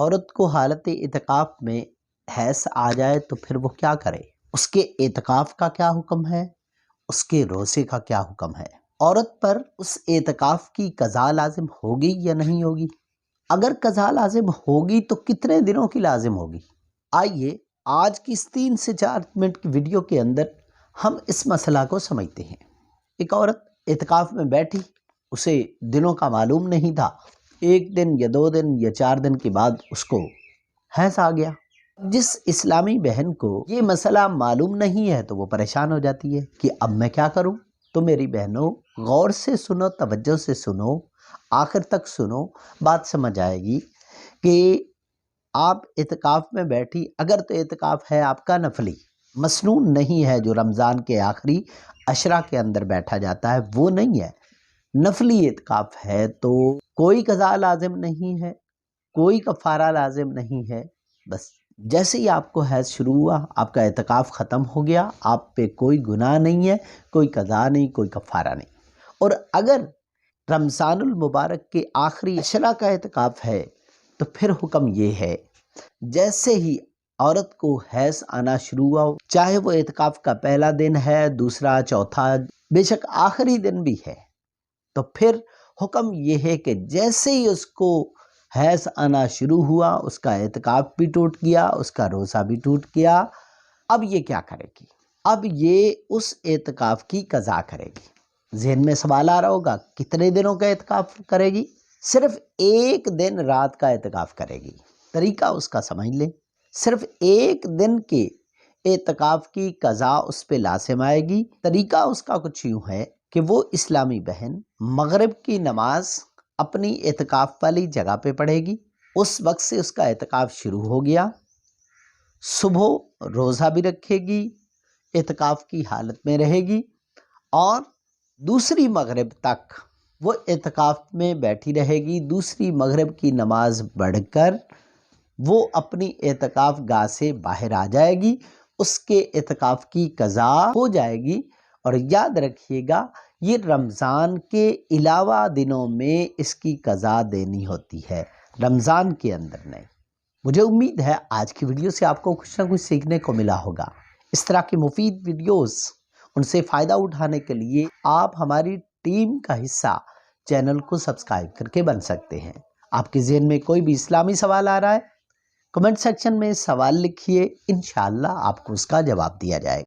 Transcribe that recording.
عورت کو حالت اعتکاف میں حیض آ جائے تو پھر وہ کیا کرے؟ اس کے اعتکاف کا کیا حکم ہے؟ اس کے روزے کا کیا حکم ہے؟ عورت پر اس اعتکاف کی قضا لازم ہوگی یا نہیں ہوگی؟ اگر قضا لازم ہوگی تو کتنے دنوں کی لازم ہوگی؟ آئیے آج کی اس 3 سے 4 منٹ کی ویڈیو کے اندر ہم اس مسئلہ کو سمجھتے ہیں۔ ایک عورت اعتکاف میں بیٹھی، اسے دنوں کا معلوم نہیں تھا، 1 دن یا 2 دن یا 4 دن کے بعد اس کو حیض آ گیا۔ جس اسلامی بہن کو یہ مسئلہ معلوم نہیں ہے تو وہ پریشان ہو جاتی ہے کہ اب میں کیا کروں؟ تو میری بہنوں غور سے سنو، توجہ سے سنو، آخر تک سنو، بات سمجھ آئے گی کہ آپ اعتکاف میں بیٹھی، اگر تو اعتکاف ہے آپ کا نفلی، مسنون نہیں ہے جو رمضان کے آخری عشرہ کے اندر بیٹھا جاتا ہے، وہ نہیں ہے، نفلی اعتکاف ہے تو کوئی قضا لازم نہیں ہے، کوئی کفارہ لازم نہیں ہے۔ بس جیسے ہی آپ کو حیض شروع ہوا، آپ کا اعتکاف ختم ہو گیا، آپ پہ کوئی گناہ نہیں ہے، کوئی قضا نہیں، کوئی کفارہ نہیں۔ اور اگر رمضان المبارک کے آخری عشرہ کا اعتکاف ہے تو پھر حکم یہ ہے، جیسے ہی عورت کو حیض آنا شروع ہوا، چاہے وہ اعتکاف کا پہلا دن ہے، دوسرا، چوتھا، بے شک آخری دن بھی ہے، تو پھر حکم یہ ہے کہ جیسے ہی اس کو حیض آنا شروع ہوا، اس کا اعتکاف بھی ٹوٹ گیا، اس کا روزہ بھی ٹوٹ گیا، اب یہ کیا کرے گی؟ اب یہ اس اعتکاف کی قضا کرے گی۔ ذہن میں سوال آ رہا ہوگا، کتنے دنوں کا اعتکاف کرے گی؟ صرف 1 دن رات کا اعتکاف کرے گی۔ طریقہ اس کا سمجھ لیں، صرف 1 دن کے اعتکاف کی قضا اس پہ لازم آئے گی۔ طریقہ اس کا کچھ یوں ہے کہ وہ اسلامی بہن مغرب کی نماز اپنی اعتکاف والی جگہ پہ پڑھے گی، اس وقت سے اس کا اعتکاف شروع ہو گیا، صبح روزہ بھی رکھے گی، اعتکاف کی حالت میں رہے گی، اور دوسری مغرب تک وہ اعتکاف میں بیٹھی رہے گی۔ دوسری مغرب کی نماز پڑھ کر وہ اپنی اعتکاف گاہ سے باہر آ جائے گی، اس کے اعتکاف کی قضا ہو جائے گی۔ اور یاد رکھیے گا، یہ رمضان کے علاوہ دنوں میں اس کی قضا دینی ہوتی ہے، رمضان کے اندر نہیں۔ مجھے امید ہے آج کی ویڈیو سے آپ کو کچھ نہ کچھ سیکھنے کو ملا ہوگا۔ اس طرح کی مفید ویڈیوز، ان سے فائدہ اٹھانے کے لیے آپ ہماری ٹیم کا حصہ چینل کو سبسکرائب کر کے بن سکتے ہیں۔ آپ کے ذہن میں کوئی بھی اسلامی سوال آ رہا ہے، کمنٹ سیکشن میں سوال لکھیے، انشاءاللہ آپ کو اس کا جواب دیا جائے گا۔